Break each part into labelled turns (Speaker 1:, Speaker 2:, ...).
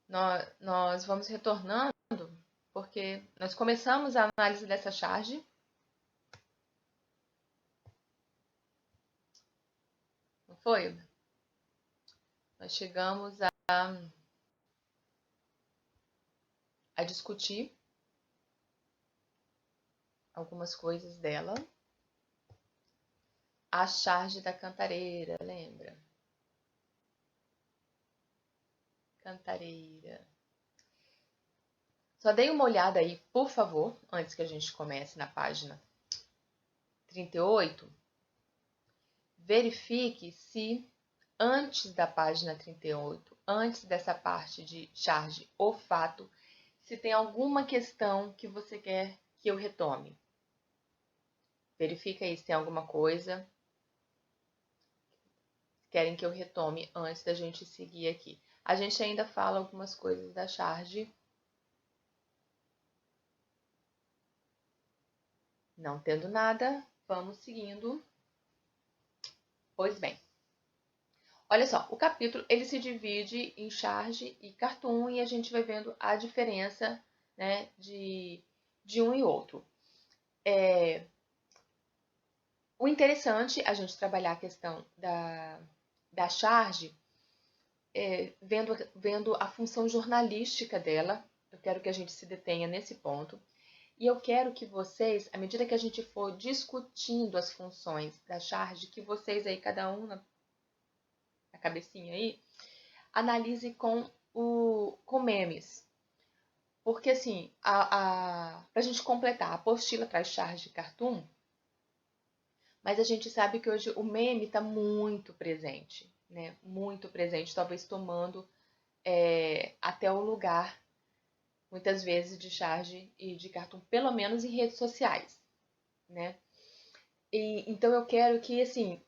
Speaker 1: nós vamos retornando, porque nós começamos a análise dessa charge. Não foi? Nós chegamos a discutir algumas coisas dela. A charge da cantareira, lembra? Cantareira. Só dei uma olhada aí, por favor, antes que a gente comece na página 38. Verifique se antes da página 38, antes dessa parte de charge ou fato, se tem alguma questão que você quer que eu retome. Verifica aí se tem alguma coisa que querem que eu retome antes da gente seguir aqui. A gente ainda fala algumas coisas da charge. Não tendo nada, vamos seguindo. Pois bem. Olha só, o capítulo ele se divide em charge e cartoon e a gente vai vendo a diferença, né, de um e outro. O interessante é a gente trabalhar a questão da charge, vendo a função jornalística dela. Eu quero que a gente se detenha nesse ponto. E eu quero que vocês, à medida que a gente for discutindo as funções da charge, que vocês aí, cada um na cabecinha aí, analise com memes. Porque assim, pra gente completar, a apostila traz charge cartoon, mas a gente sabe que hoje o meme está muito presente, né? Muito presente, talvez tomando até o lugar, muitas vezes, de charge e de cartoon, pelo menos em redes sociais, né? Então eu quero que, assim,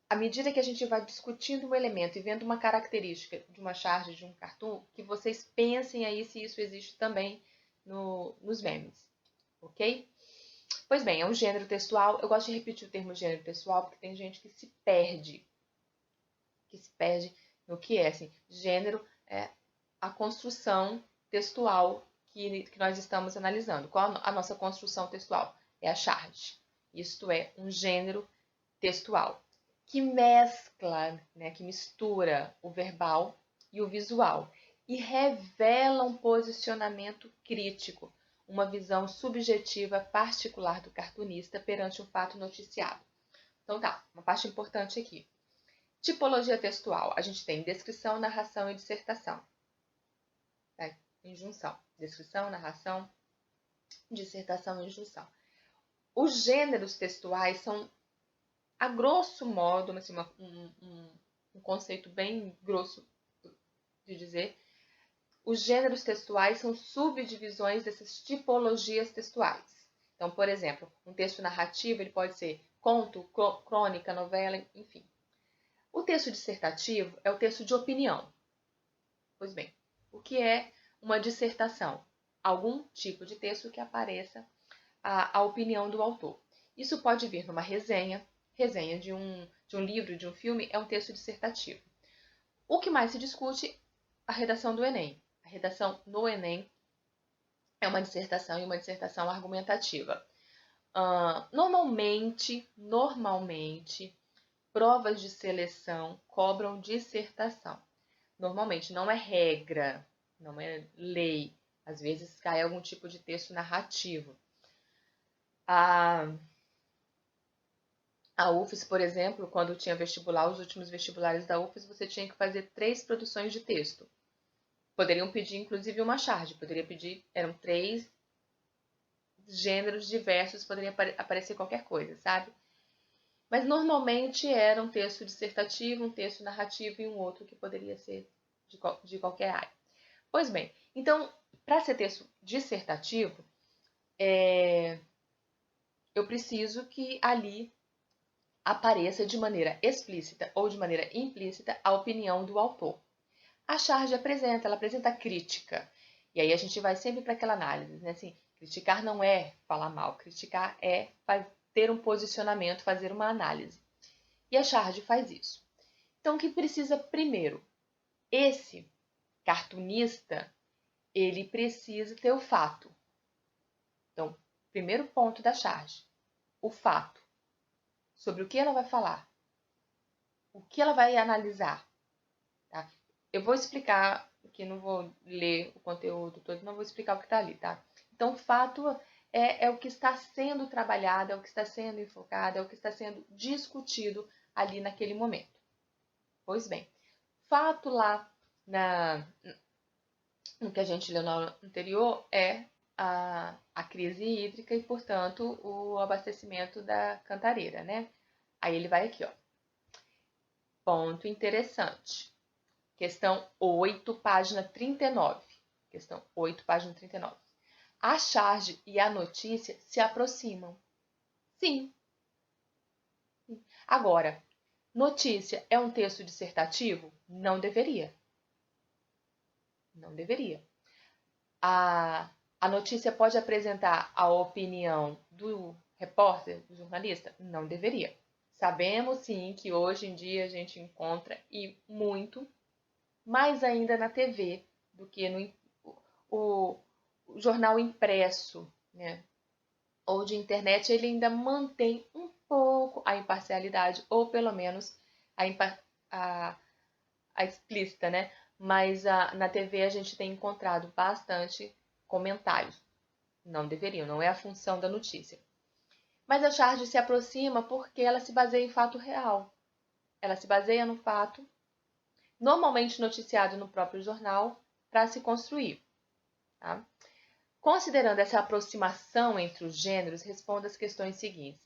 Speaker 1: à medida que a gente vai discutindo um elemento e vendo uma característica de uma charge, de um cartoon, que vocês pensem aí se isso existe também nos memes, ok? Pois bem, é um gênero textual. Eu gosto de repetir o termo gênero textual porque tem gente que se perde no que é, assim, gênero é a construção textual que nós estamos analisando. Qual a nossa construção textual? É a charge. Isto é um gênero textual que mescla, né, que mistura o verbal e o visual e revela um posicionamento crítico, uma visão subjetiva particular do cartunista perante um fato noticiado. Então tá, uma parte importante aqui. Tipologia textual. A gente tem descrição, narração e dissertação. Tá? Injunção. Descrição, narração, dissertação e injunção. Os gêneros textuais são, a grosso modo, assim, um conceito bem grosso de dizer, os gêneros textuais são subdivisões dessas tipologias textuais. Então, por exemplo, um texto narrativo ele pode ser conto, crônica, novela, enfim. O texto dissertativo é o texto de opinião. Pois bem, o que é uma dissertação? Algum tipo de texto que apareça a opinião do autor. Isso pode vir numa resenha de um livro, de um filme, é um texto dissertativo. O que mais se discute? A redação do Enem. A redação no Enem é uma dissertação e uma dissertação argumentativa. Normalmente, provas de seleção cobram dissertação. Normalmente, não é regra, não é lei. Às vezes cai algum tipo de texto narrativo. A UFES, por exemplo, quando tinha vestibular, os últimos vestibulares da UFES, você tinha que fazer 3 produções de texto. Poderiam pedir, inclusive, uma charge. Poderia pedir, eram 3 gêneros diversos, poderia aparecer qualquer coisa, sabe? Mas normalmente era um texto dissertativo, um texto narrativo e um outro que poderia ser de qualquer área. Pois bem, então, para ser texto dissertativo, eu preciso que ali apareça de maneira explícita ou de maneira implícita a opinião do autor. A charge ela apresenta crítica. E aí a gente vai sempre para aquela análise, né? Assim, criticar não é falar mal, criticar é ter um posicionamento, fazer uma análise. E a charge faz isso. Então, o que precisa primeiro? Esse cartunista, ele precisa ter o fato. Então, primeiro ponto da charge, o fato. Sobre o que ela vai falar, o que ela vai analisar. Tá? Eu vou explicar, aqui não vou ler o conteúdo todo, não vou explicar o que está ali, tá? Então, o fato é o que está sendo trabalhado, é o que está sendo enfocado, é o que está sendo discutido ali naquele momento. Pois bem, fato lá no que a gente leu na aula anterior é a crise hídrica e, portanto, o abastecimento da Cantareira, né? Aí ele vai aqui, ó. Ponto interessante. Questão 8, página 39. Questão 8, página 39. A charge e a notícia se aproximam. Sim. Agora, notícia é um texto dissertativo? Não deveria. Não deveria. A notícia pode apresentar a opinião do repórter, do jornalista? Não deveria. Sabemos sim que hoje em dia a gente encontra, e muito, mais ainda na TV do que no o jornal impresso, né? Ou de internet, ele ainda mantém um pouco a imparcialidade, ou pelo menos a explícita, né? Mas na TV a gente tem encontrado bastante comentários. Não deveriam, não é a função da notícia. Mas a charge se aproxima porque ela se baseia em fato real. Ela se baseia no fato, normalmente noticiado no próprio jornal, para se construir. Tá? Considerando essa aproximação entre os gêneros, responda as questões seguintes.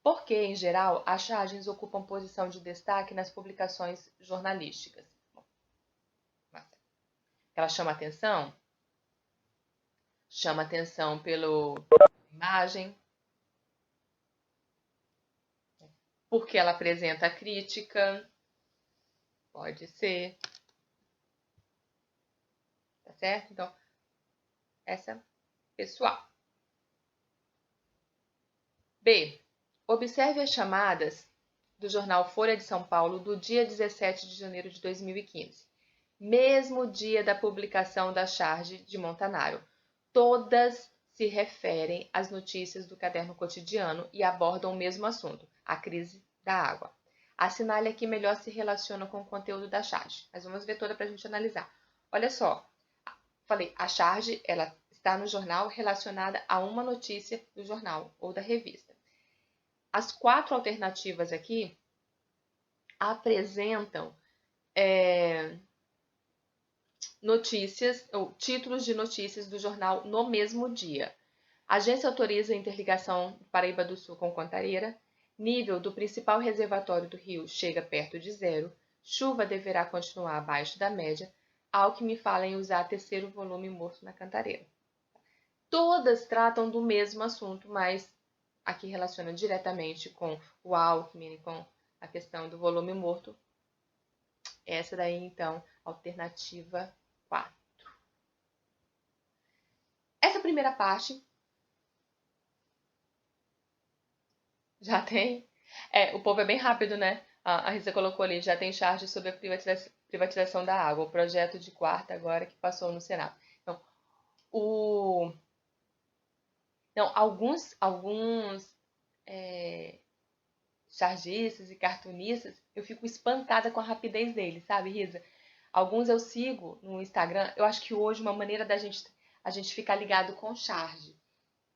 Speaker 1: Por que, em geral, as charges ocupam posição de destaque nas publicações jornalísticas? Ela chama atenção? Chama atenção pela imagem, porque ela apresenta crítica, pode ser, tá certo? Então, essa pessoal. B. Observe as chamadas do jornal Folha de São Paulo do dia 17 de janeiro de 2015, mesmo dia da publicação da charge de Montanaro. Todas se referem às notícias do caderno cotidiano e abordam o mesmo assunto, a crise da água. Assinale aqui melhor se relaciona com o conteúdo da charge. Mas vamos ver toda para a gente analisar. Olha só, falei, a charge ela está no jornal relacionada a uma notícia do jornal ou da revista. As 4 alternativas aqui apresentam notícias ou títulos de notícias do jornal no mesmo dia. A agência autoriza a interligação Paraíba do Sul com Cantareira. Nível do principal reservatório do rio chega perto de zero. Chuva deverá continuar abaixo da média. Alckmin fala em usar terceiro volume morto na Cantareira. Todas tratam do mesmo assunto, mas aqui relaciona diretamente com o Alckmin, com a questão do volume morto. Essa daí, então, alternativa 4. Essa primeira parte já tem. O povo é bem rápido, né? A Risa colocou ali, já tem charge sobre a privatização da água, o projeto de quarta agora que passou no Senado. Então, alguns chargistas e cartunistas, eu fico espantada com a rapidez deles, sabe, Risa? Alguns eu sigo no Instagram, eu acho que hoje uma maneira da a gente ficar ligado com charge,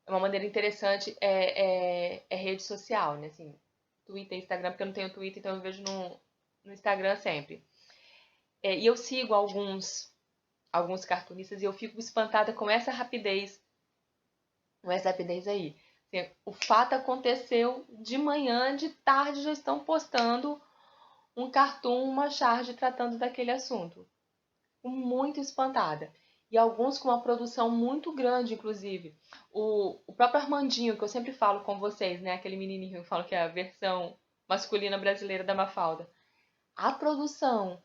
Speaker 1: uma maneira interessante é rede social, né? Assim, Twitter, Instagram, porque eu não tenho Twitter, então eu vejo no Instagram sempre. E eu sigo alguns cartunistas e eu fico espantada com essa rapidez. Com essa rapidez aí. Assim, o fato aconteceu de manhã, de tarde já estão postando um cartoon, uma charge tratando daquele assunto. Fico muito espantada. E alguns com uma produção muito grande, inclusive. O próprio Armandinho, que eu sempre falo com vocês, né? Aquele menininho que eu falo que é a versão masculina brasileira da Mafalda. A produção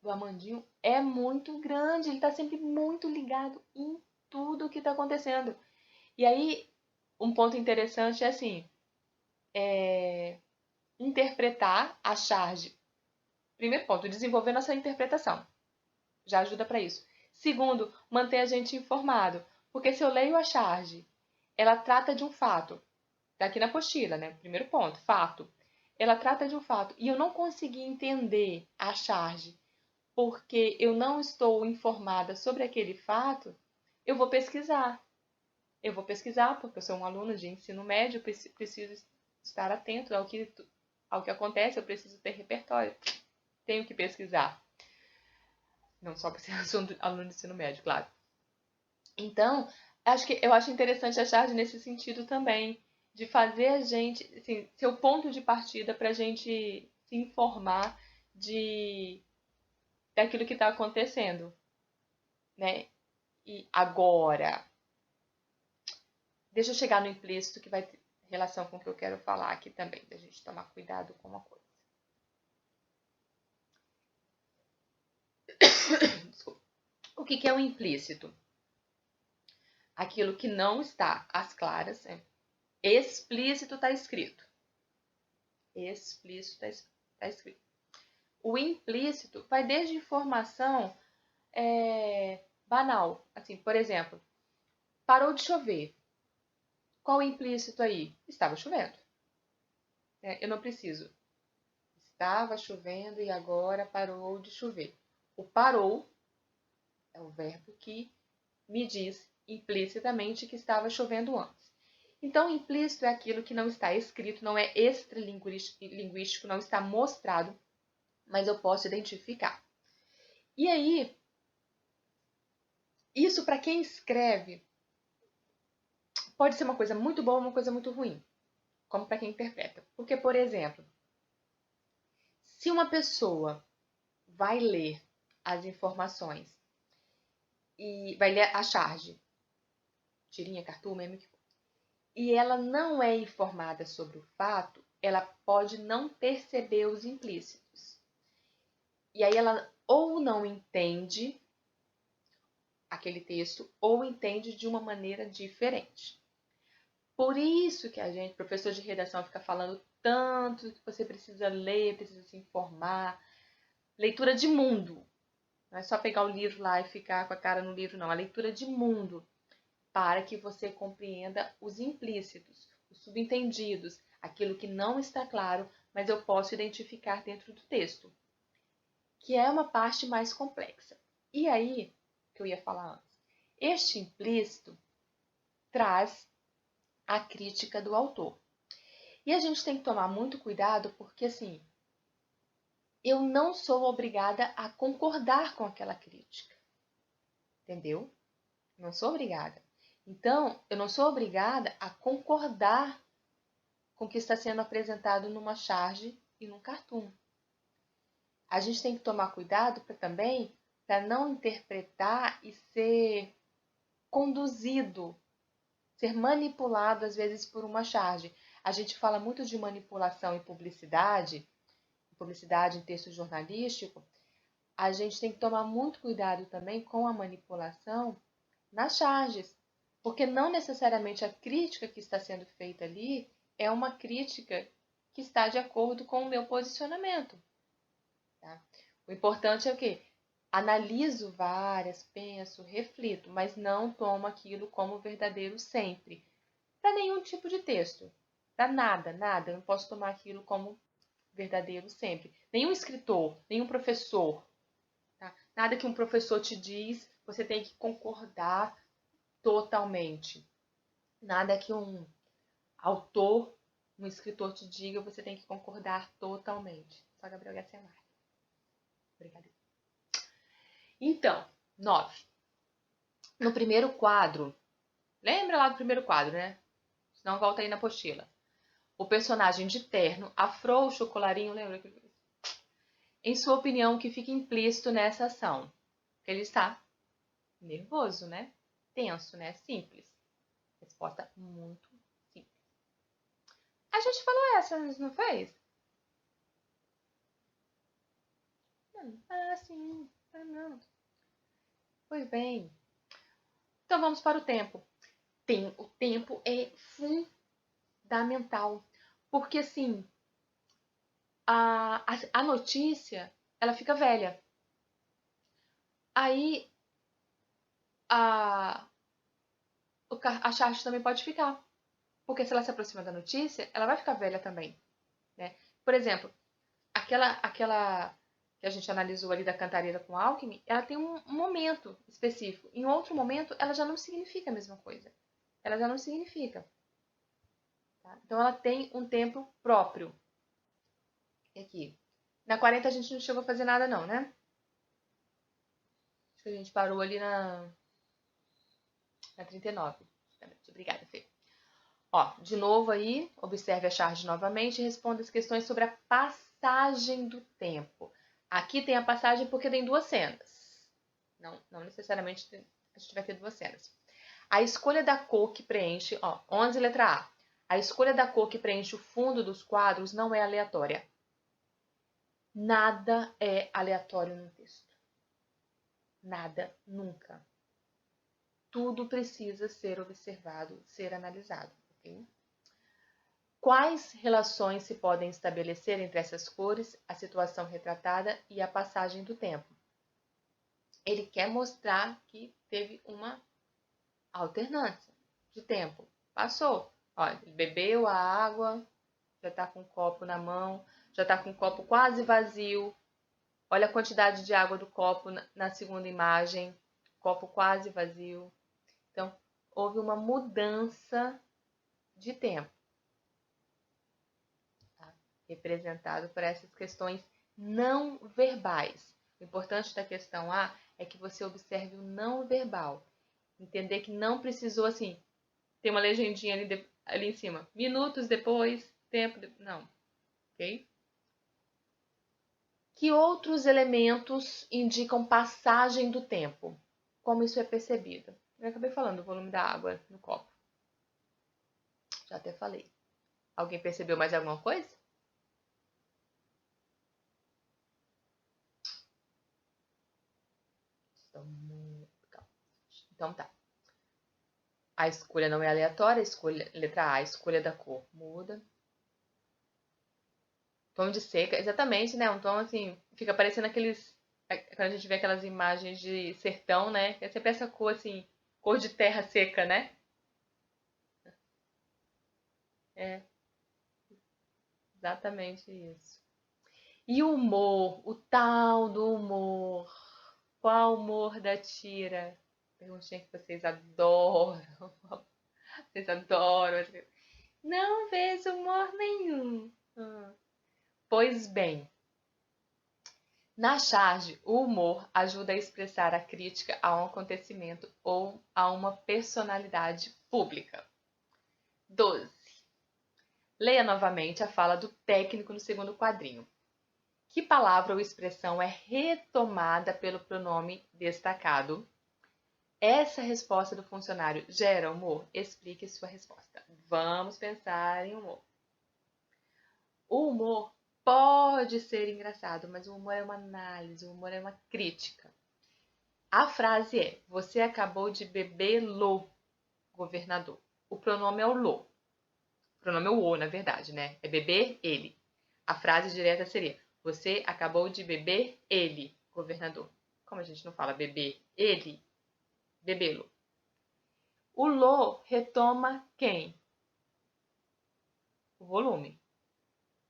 Speaker 1: do Armandinho é muito grande. Ele tá sempre muito ligado em tudo que tá acontecendo. E aí, um ponto interessante é assim, interpretar a charge. Primeiro ponto, desenvolver nossa interpretação. já ajuda para isso. Segundo, manter a gente informado. Porque se eu leio a charge, ela trata de um fato. Tá aqui na apostila, né? Primeiro ponto, fato. Ela trata de um fato e eu não consegui entender a charge porque eu não estou informada sobre aquele fato, eu vou pesquisar. Eu vou pesquisar porque eu sou um aluno de ensino médio, preciso estar atento ao que acontece, eu preciso ter repertório. Tenho que pesquisar. Não só porque eu sou um aluno de ensino médio, claro. Então, eu acho interessante a charge nesse sentido também, de fazer a gente, assim, ser o ponto de partida para a gente se informar daquilo que está acontecendo, né? E agora, deixa eu chegar no implícito que vai ter relação com o que eu quero falar aqui também, da gente tomar cuidado com uma coisa. Desculpa. O que é o implícito? Aquilo que não está às claras, explícito está escrito. Explícito está escrito. O implícito vai desde informação banal. Assim, por exemplo, parou de chover. Qual o implícito aí? Estava chovendo. Eu não preciso. Estava chovendo e agora parou de chover. O parou é o verbo que me diz implicitamente que estava chovendo antes. Então, implícito é aquilo que não está escrito, não é extralinguístico, não está mostrado, mas eu posso identificar. E aí, isso para quem escreve pode ser uma coisa muito boa ou uma coisa muito ruim, como para quem interpreta. Porque, por exemplo, se uma pessoa vai ler as informações e vai ler a charge, tirinha, cartoon, meme, e ela não é informada sobre o fato, ela pode não perceber os implícitos. E aí ela ou não entende aquele texto ou entende de uma maneira diferente. Por isso que a gente, professor de redação, fica falando tanto que você precisa ler, precisa se informar. Leitura de mundo. Não é só pegar o livro lá e ficar com a cara no livro, não. A leitura de mundo para que você compreenda os implícitos, os subentendidos, aquilo que não está claro, mas eu posso identificar dentro do texto, que é uma parte mais complexa. E aí, que eu ia falar antes, este implícito traz a crítica do autor. E a gente tem que tomar muito cuidado porque, assim, eu não sou obrigada a concordar com aquela crítica. Entendeu? Não sou obrigada. Então, eu não sou obrigada a concordar com o que está sendo apresentado numa charge e num cartoon. A gente tem que tomar cuidado também para não interpretar e ser conduzido, ser manipulado às vezes por uma charge. A gente fala muito de manipulação em publicidade em texto jornalístico. A gente tem que tomar muito cuidado também com a manipulação nas charges, porque não necessariamente a crítica que está sendo feita ali é uma crítica que está de acordo com o meu posicionamento. Tá? O importante é o quê? Analiso várias, penso, reflito, mas não tomo aquilo como verdadeiro sempre. Para nenhum tipo de texto. Para nada, nada. Eu não posso tomar aquilo como verdadeiro sempre. Nenhum escritor, nenhum professor. Tá? Nada que um professor te diz, você tem que concordar totalmente. Nada que um autor, um escritor te diga, você tem que concordar totalmente. Só Gabriel Garcia Marques. Obrigada. Então, 9. No primeiro quadro, lembra lá do primeiro quadro, né? Senão volta aí na apostila. O personagem de terno afrouxa o colarinho, lembra? Em sua opinião, o que fica implícito nessa ação? Ele está nervoso, né? Tenso, né? Simples. Resposta muito simples. A gente falou essa, não fez? Sim. Não. Pois bem. Então vamos para o tempo. O tempo é fundamental. Porque, assim, a notícia, ela fica velha. aí a charge também pode ficar. Porque se ela se aproxima da notícia, ela vai ficar velha também. Né? Por exemplo, aquela que a gente analisou ali da Cantareira com Alckmin, ela tem um momento específico. Em outro momento, ela já não significa a mesma coisa. Ela já não significa. Tá? Então, ela tem um tempo próprio. E aqui. Na 40 a gente não chegou a fazer nada não, né? Acho que a gente parou ali na 39. Obrigada, Fê. Ó, de novo aí, observe a charge novamente e responda as questões sobre a passagem do tempo. Aqui tem a passagem porque tem duas cenas. Não necessariamente a gente vai ter duas cenas. A escolha da cor que preenche, ó, 11 letra A. A escolha da cor que preenche o fundo dos quadros não é aleatória. Nada é aleatório no texto. Nada, nunca. Tudo precisa ser observado, ser analisado, ok? Quais relações se podem estabelecer entre essas cores, a situação retratada e a passagem do tempo? Ele quer mostrar que teve uma alternância de tempo. Passou. Olha, ele bebeu a água, já está com o copo na mão, já está com o copo quase vazio. Olha a quantidade de água do copo na segunda imagem, copo quase vazio. Então, houve uma mudança de tempo. Representado por essas questões não verbais. O importante da questão A é que você observe o não verbal. Entender que não precisou, assim, ter uma legendinha ali em cima. Minutos depois, tempo... Não. Ok? Que outros elementos indicam passagem do tempo? Como isso é percebido? Eu acabei falando do volume da água no copo. Já até falei. Alguém percebeu mais alguma coisa? Então tá. A escolha não é aleatória, letra A, a escolha da cor muda. Tom de seca, exatamente, né? Um tom assim, fica parecendo aqueles. Quando a gente vê aquelas imagens de sertão, né? É sempre essa cor assim, cor de terra seca, né? É, exatamente isso. E o humor, o tal do humor. Qual humor da tira? Perguntinha que vocês adoram. Vocês adoram. Não vejo humor nenhum. Pois bem, na charge, o humor ajuda a expressar a crítica a um acontecimento ou a uma personalidade pública. 12. Leia novamente a fala do técnico no segundo quadrinho. Que palavra ou expressão é retomada pelo pronome destacado? Essa resposta do funcionário gera humor? Explique sua resposta. Vamos pensar em humor. O humor pode ser engraçado, mas o humor é uma análise, o humor é uma crítica. A frase é: você acabou de bebê-lo, governador. O pronome é o lo. O pronome é o o, na verdade, né? É beber ele. A frase direta seria: você acabou de beber ele, governador. Como a gente não fala beber ele, bebê-lo. O lo retoma quem? O volume.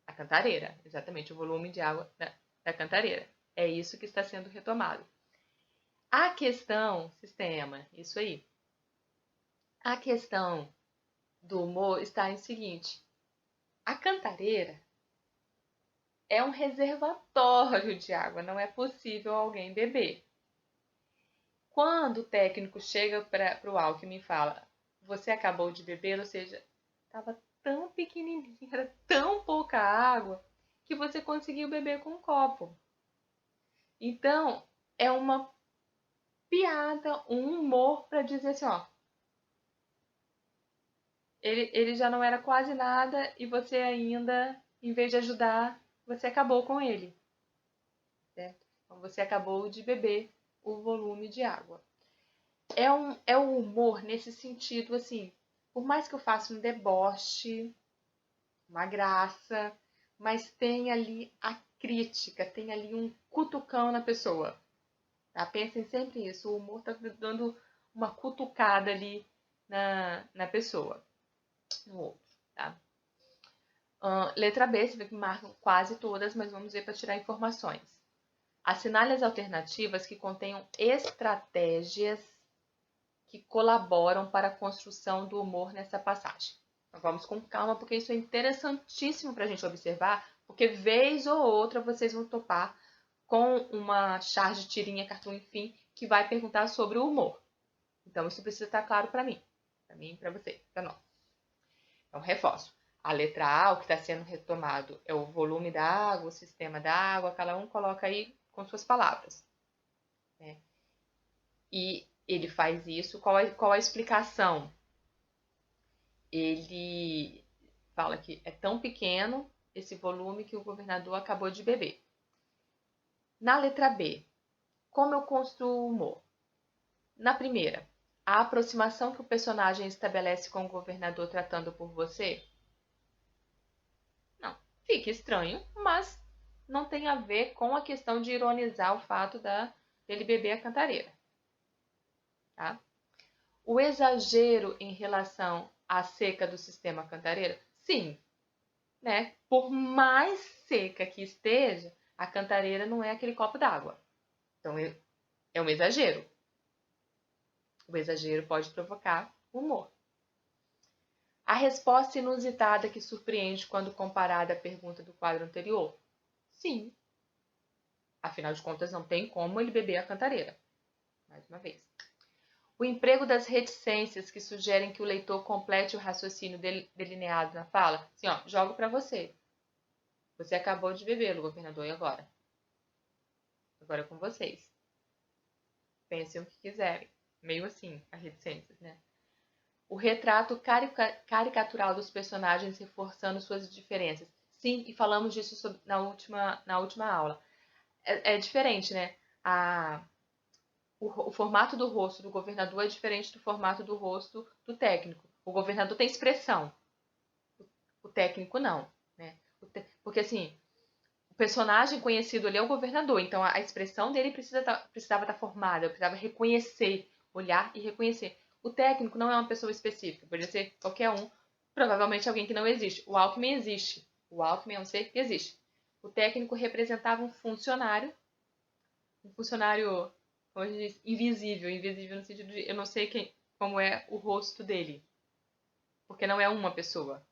Speaker 1: A cantareira, exatamente, o volume de água da cantareira. É isso que está sendo retomado. A questão, sistema, isso aí. A questão do humor está em seguinte: a cantareira é um reservatório de água, não é possível alguém beber. Quando o técnico chega para o Alckmin e fala: você acabou de beber, ou seja, estava tão pequenininho, era tão pouca água que você conseguiu beber com um copo. Então, é uma piada, um humor para dizer assim, ó, ele já não era quase nada e você ainda, em vez de ajudar, você acabou com ele. Certo? Então, você acabou de beber o volume de água. É um humor nesse sentido, assim, por mais que eu faça um deboche, uma graça, mas tem ali a crítica, tem ali um cutucão na pessoa. Tá? Pensem sempre isso. O humor está dando uma cutucada ali na pessoa, no outro. Tá? Letra B, você vê que marcam quase todas, mas vamos ver para tirar informações. Assinale as alternativas que contenham estratégias que colaboram para a construção do humor nessa passagem. Então, vamos com calma, porque isso é interessantíssimo para a gente observar, porque vez ou outra vocês vão topar com uma charge, tirinha, cartoon, enfim, que vai perguntar sobre o humor. Então, isso precisa estar claro para mim, para você, para nós. Então, reforço. A letra A, o que está sendo retomado é o volume da água, o sistema da água, cada um coloca aí com suas palavras. Né? E ele faz isso, qual a explicação? Ele fala que é tão pequeno esse volume que o governador acabou de beber. Na letra B, como eu construo o humor? Na primeira, a aproximação que o personagem estabelece com o governador tratando por você? Não, fica estranho, mas não tem a ver com a questão de ironizar o fato dele beber a cantareira. Tá? O exagero em relação à seca do sistema cantareira? Sim, né? Por mais seca que esteja, a cantareira não é aquele copo d'água. Então, é um exagero. O exagero pode provocar humor. A resposta inusitada que surpreende quando comparada à pergunta do quadro anterior? Sim. Afinal de contas, não tem como ele beber a cantareira. Mais uma vez. O emprego das reticências que sugerem que o leitor complete o raciocínio delineado na fala? Assim, ó, jogo para você. Você acabou de beber, governador, e agora? Agora é com vocês. Pensem o que quiserem. Meio assim, as reticências, né? O retrato caricatural dos personagens reforçando suas diferenças. Sim, e falamos disso na última aula. É diferente, né? O formato do rosto do governador é diferente do formato do rosto do técnico. O governador tem expressão, o técnico não, né? Porque assim, o personagem conhecido ali é o governador, então a expressão dele precisava estar formada, eu precisava reconhecer, olhar e reconhecer. O técnico não é uma pessoa específica, poderia ser qualquer um, provavelmente alguém que não existe. O Alckmin existe, o Alckmin é um ser que existe. O técnico representava um funcionário, como a gente diz, invisível no sentido de eu não sei como é o rosto dele, porque não é uma pessoa,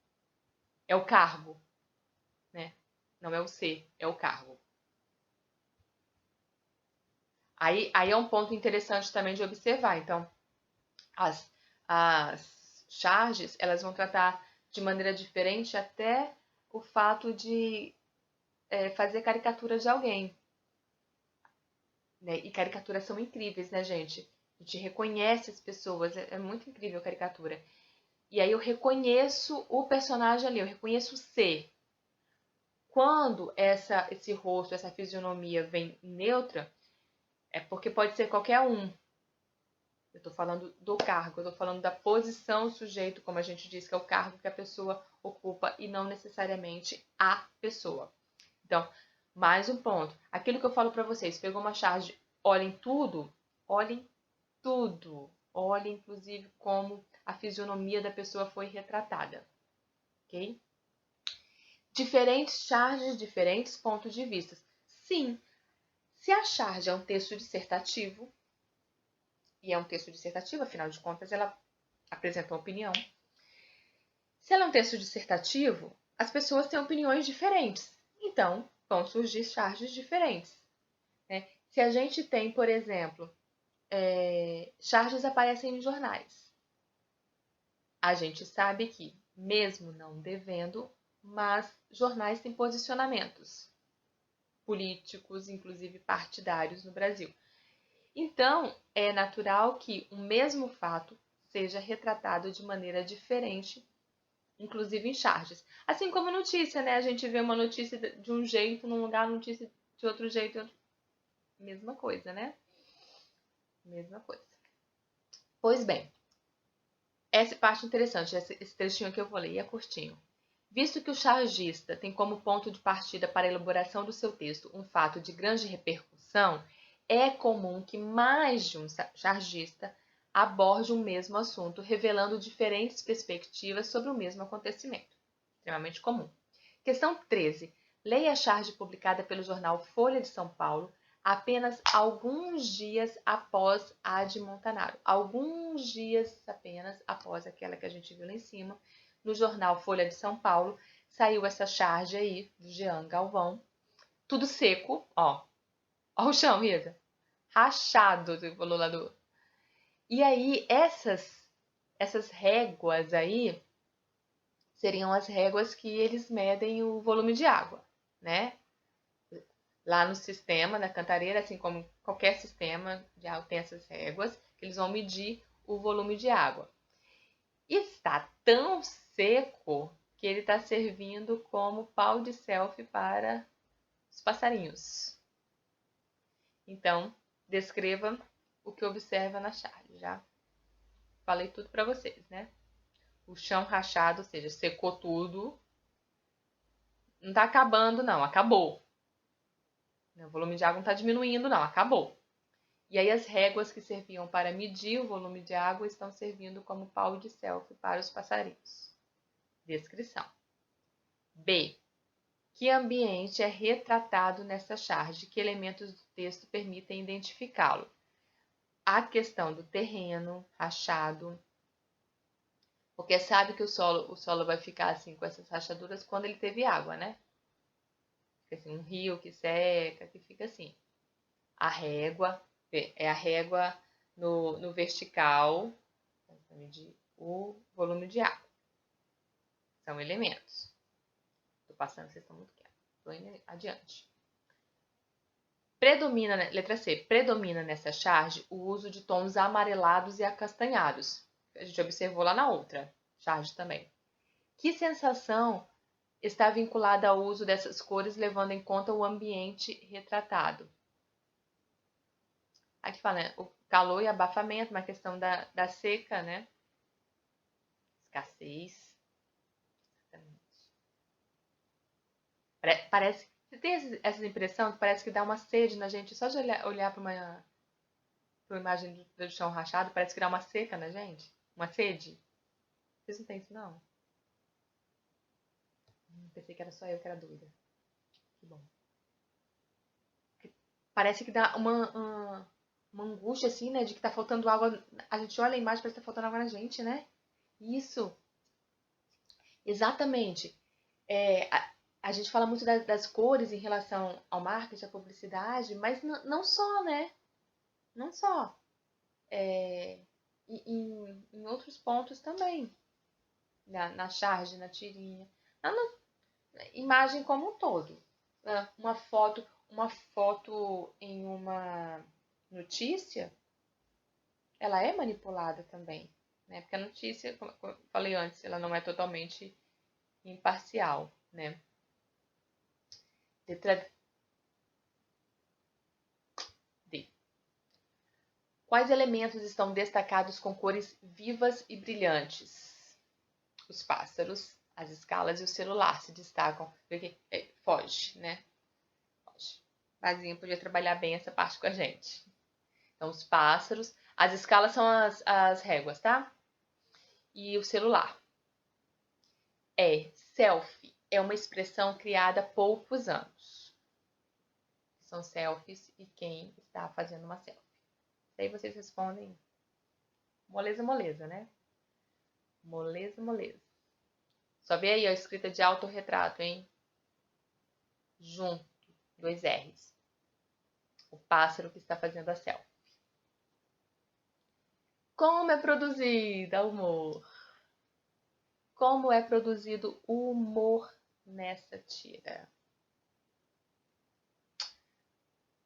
Speaker 1: é o cargo, né? Não é o ser, é o cargo. Aí é um ponto interessante também de observar. Então, as charges, elas vão tratar de maneira diferente até o fato de fazer caricatura de alguém. Né? E caricaturas são incríveis, né, gente? A gente reconhece as pessoas, é muito incrível a caricatura. E aí eu reconheço o personagem ali, eu reconheço o ser. Quando esse rosto, essa fisionomia vem neutra, é porque pode ser qualquer um. Eu estou falando do cargo, eu estou falando da posição do sujeito, como a gente diz, que é o cargo que a pessoa ocupa e não necessariamente a pessoa. Então, mais um ponto. Aquilo que eu falo para vocês, pegou uma charge, olhem tudo, olhem tudo. Olhem, inclusive, como a fisionomia da pessoa foi retratada. Ok? Diferentes charges, diferentes pontos de vista. Sim, se a charge é um texto dissertativo, e é um texto dissertativo, afinal de contas, ela apresenta uma opinião. Se ela é um texto dissertativo, as pessoas têm opiniões diferentes. Então, vão surgir charges diferentes. Né? Se a gente tem, por exemplo, charges aparecem em jornais, a gente sabe que, mesmo não devendo, mas jornais têm posicionamentos políticos, inclusive partidários no Brasil. Então, é natural que o mesmo fato seja retratado de maneira diferente, inclusive em charges. Assim como notícia, né? A gente vê uma notícia de um jeito num lugar, notícia de outro jeito. Mesma coisa, né? Mesma coisa. Pois bem, essa parte interessante, esse trechinho que eu vou ler é curtinho. Visto que o chargista tem como ponto de partida para a elaboração do seu texto um fato de grande repercussão, é comum que mais de um chargista aborde um mesmo assunto, revelando diferentes perspectivas sobre o mesmo acontecimento. Extremamente comum. Questão 13. Leia a charge publicada pelo jornal Folha de São Paulo apenas alguns dias após a de Montanaro. Alguns dias apenas após aquela que a gente viu lá em cima. No jornal Folha de São Paulo, saiu essa charge aí, do Jean Galvão. Tudo seco, ó. Ó o chão, Rita. Rachado, você falou lá do... E aí, essas réguas aí seriam as réguas que eles medem o volume de água, né? Lá no sistema, na cantareira, assim como qualquer sistema de água tem essas réguas, que eles vão medir o volume de água. E está tão seco que ele está servindo como pau de selfie para os passarinhos. Então, descreva o que observa na charge. Já falei tudo para vocês, né? O chão rachado, ou seja, secou tudo. Não está acabando, não. Acabou. O volume de água não está diminuindo, não. Acabou. E aí as réguas que serviam para medir o volume de água estão servindo como pau de selfie para os passarinhos. Descrição. B. Que ambiente é retratado nessa charge? Que elementos do texto permitem identificá-lo? A questão do terreno rachado, porque sabe que o solo vai ficar assim com essas rachaduras quando ele teve água, né? Fica assim, um rio que seca, que fica assim. A régua, é a régua no vertical, para medir o volume de água. São elementos. Estou passando, vocês estão muito quietos. Estou indo adiante. Letra C. Predomina nessa charge o uso de tons amarelados e acastanhados. A gente observou lá na outra charge também. Que sensação está vinculada ao uso dessas cores, levando em conta o ambiente retratado? Aqui fala, né? O calor e abafamento, uma questão da seca, né? Escassez. Parece. Você tem essa impressão que parece que dá uma sede na gente só de olhar para uma imagem do chão rachado, parece que dá uma seca na gente? Uma sede? Vocês não têm isso, não? Pensei que era só eu que era doida. Que bom. Parece que dá uma angústia, assim, né? De que tá faltando água. A gente olha a imagem e parece que tá faltando água na gente, né? Isso. Exatamente. A gente fala muito das cores em relação ao marketing, à publicidade, mas não só, né? Não só. Em outros pontos também. Na charge, na tirinha. Na imagem como um todo. Uma foto em uma notícia, ela é manipulada também. Né? Porque a notícia, como eu falei antes, ela não é totalmente imparcial. Né? Letra D. Quais elementos estão destacados com cores vivas e brilhantes? Os pássaros, as escalas e o celular se destacam. Foge, né? Foge. Vazinho podia trabalhar bem essa parte com a gente. Então, os pássaros. As escalas são as réguas, tá? E o celular. Selfie. É uma expressão criada há poucos anos. São selfies e quem está fazendo uma selfie. Daí vocês respondem moleza, moleza, né? Moleza, moleza. Só vê aí a escrita de autorretrato, hein? Junto, 2 R's. O pássaro que está fazendo a selfie. Como é produzida o humor? Como é produzido o humor nessa tira?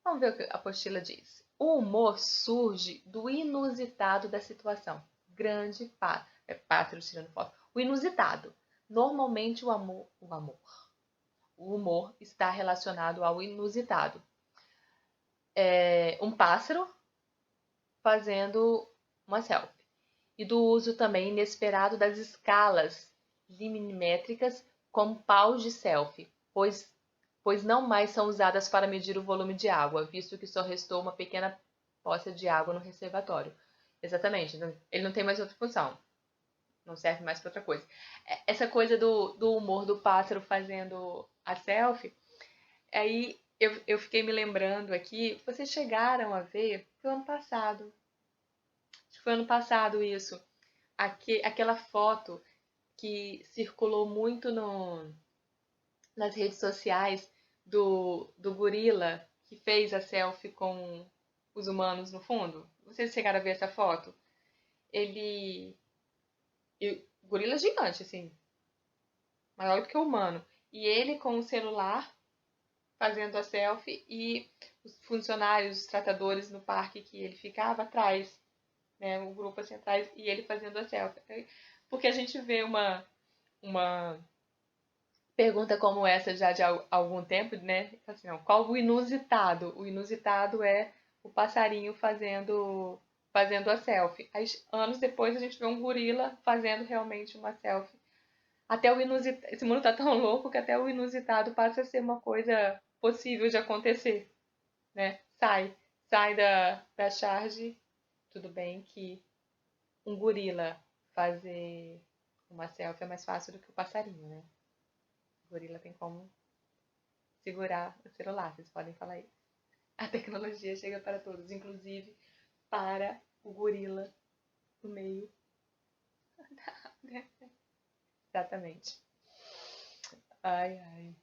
Speaker 1: Vamos ver o que a apostila diz. O humor surge do inusitado da situação. Grande pássaro tirando foto. O inusitado. Normalmente o humor está relacionado ao inusitado. Um pássaro fazendo uma selfie. E do uso também inesperado das escalas liminimétricas como paus de selfie, pois pois não mais são usadas para medir o volume de água, visto que só restou uma pequena poça de água no reservatório. Exatamente, ele não tem mais outra função. Não serve mais para outra coisa. Essa coisa do humor do pássaro fazendo a selfie, aí eu fiquei me lembrando aqui, vocês chegaram a ver, foi ano passado, acho que foi ano passado isso, aquela foto que circulou muito nas redes sociais do gorila que fez a selfie com os humanos no fundo. Vocês chegaram a ver essa foto? Ele. O gorila é gigante, assim, maior do que o humano. E ele com o celular fazendo a selfie e os funcionários, os tratadores no parque que ele ficava atrás, né, o grupo assim atrás, e ele fazendo a selfie. Porque a gente vê uma pergunta como essa já de algum tempo, né? Assim, não, qual o inusitado? O inusitado é o passarinho fazendo a selfie. Aí, anos depois a gente vê um gorila fazendo realmente uma selfie. Até o inusitado, esse mundo tá tão louco que até o inusitado passa a ser uma coisa possível de acontecer, né? Sai da charge. Tudo bem que um gorila fazer uma selfie é mais fácil do que o passarinho, né? O gorila tem como segurar o celular, vocês podem falar isso. A tecnologia chega para todos, inclusive para o gorila do meio. Exatamente. Ai, ai.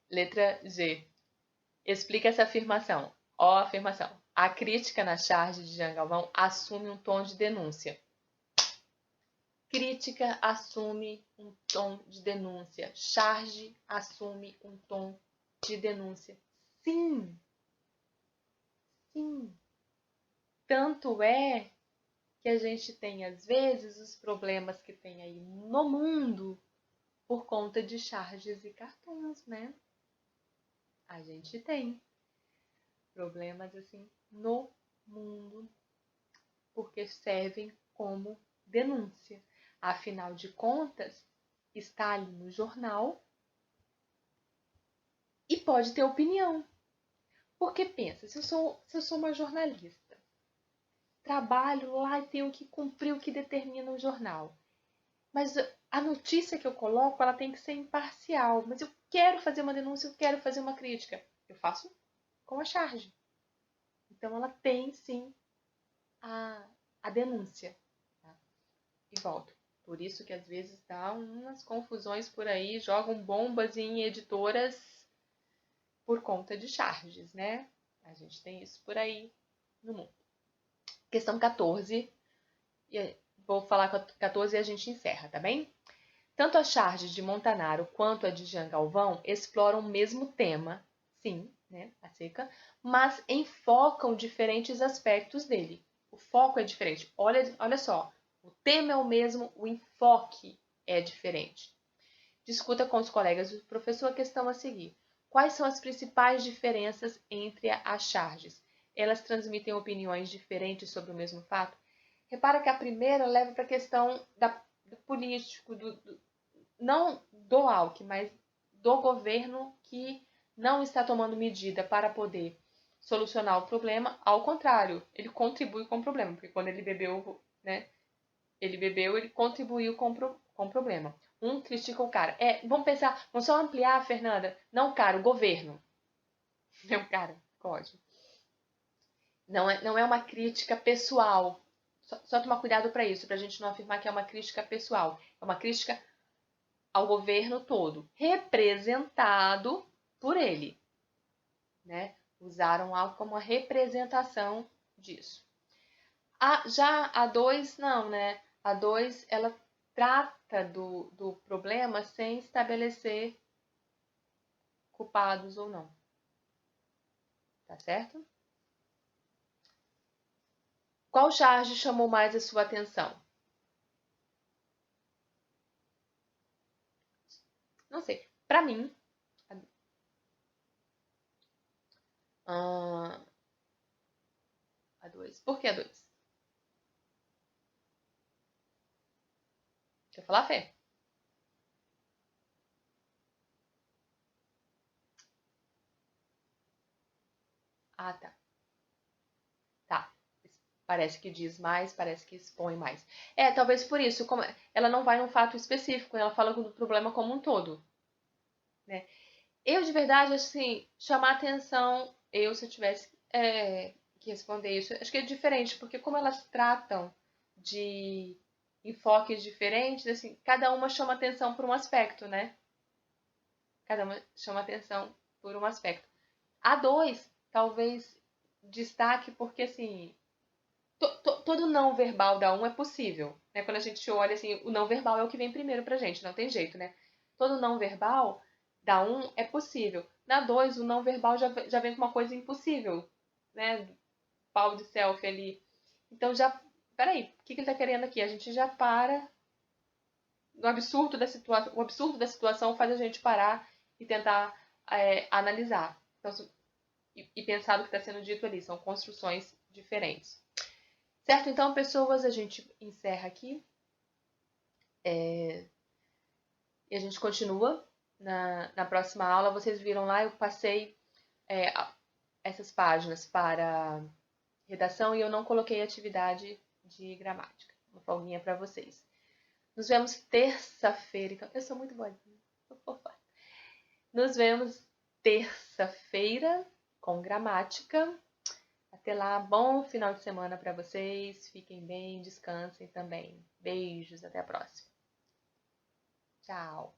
Speaker 1: Letra G. Explica essa afirmação. Ó, afirmação. A crítica na charge de Jean Galvão assume um tom de denúncia. Crítica assume um tom de denúncia. Charge assume um tom de denúncia. Sim. Sim. Tanto é que a gente tem, às vezes, os problemas que tem aí no mundo por conta de charges e cartões, né? A gente tem problemas assim no mundo porque servem como denúncia. Afinal de contas, está ali no jornal e pode ter opinião. Porque pensa, se eu sou uma jornalista, trabalho lá e tenho que cumprir o que determina o jornal. Mas a notícia que eu coloco, ela tem que ser imparcial. Mas eu quero fazer uma denúncia, eu quero fazer uma crítica. Eu faço com a charge. Então ela tem sim a denúncia. Tá? E volto. Por isso que às vezes dá umas confusões por aí, jogam bombas em editoras por conta de charges, né? A gente tem isso por aí no mundo. Questão 14. Vou falar com a 14 e a gente encerra, tá bem? Tanto a charge de Montanaro quanto a de Jean Galvão exploram o mesmo tema, sim, né, a seca, mas enfocam diferentes aspectos dele. O foco é diferente. Olha só, o tema é o mesmo, o enfoque é diferente. Discuta com os colegas do professor a questão a seguir. Quais são as principais diferenças entre as charges? Elas transmitem opiniões diferentes sobre o mesmo fato? Repara que a primeira leva para a questão do político, não do Alckmin, mas do governo que não está tomando medida para poder solucionar o problema. Ao contrário, ele contribui com o problema, porque quando ele bebeu, né, ele contribuiu com o problema. Um critica o cara. Vamos pensar, vamos só ampliar, Fernanda. Não, cara, o governo. Não, cara, pode. Não é uma crítica pessoal. Só tomar cuidado para isso, para a gente não afirmar que é uma crítica pessoal. É uma crítica ao governo todo, representado por ele. Né? Usaram algo como uma representação disso. Já a 2, não, né? A 2, ela trata do problema sem estabelecer culpados ou não. Tá certo? Qual charge chamou mais a sua atenção? Não sei. Para mim, a 2. Por que a 2? Quer falar, Fê? Ah, tá. Tá. Parece que diz mais, parece que expõe mais. Talvez por isso, como ela não vai num fato específico, ela fala do problema como um todo, né? Eu, de verdade, assim, chamar atenção, se eu tivesse que responder isso, acho que é diferente, porque como elas tratam de enfoques diferentes, assim, cada uma chama atenção por um aspecto, né? Cada uma chama atenção por um aspecto. A dois, talvez destaque, porque assim, todo não verbal da um é possível, né? Quando a gente olha assim, o não verbal é o que vem primeiro pra gente, não tem jeito, né? Todo não verbal da um é possível. Na 2, o não verbal já vem com uma coisa impossível, né? Pau de selfie ali. Então peraí, o que ele tá querendo aqui? A gente já para no absurdo da situação. O absurdo da situação faz a gente parar e tentar analisar. Então, e pensar no que está sendo dito ali. São construções diferentes. Certo? Então, pessoas, a gente encerra aqui. E a gente continua na próxima aula. Vocês viram lá, eu passei essas páginas para redação e eu não coloquei atividade de gramática. Uma folguinha para vocês. Nos vemos terça-feira. Então, eu sou muito boazinha. Nos vemos terça-feira com gramática. Até lá, bom final de semana para vocês. Fiquem bem, descansem também. Beijos, até a próxima. Tchau.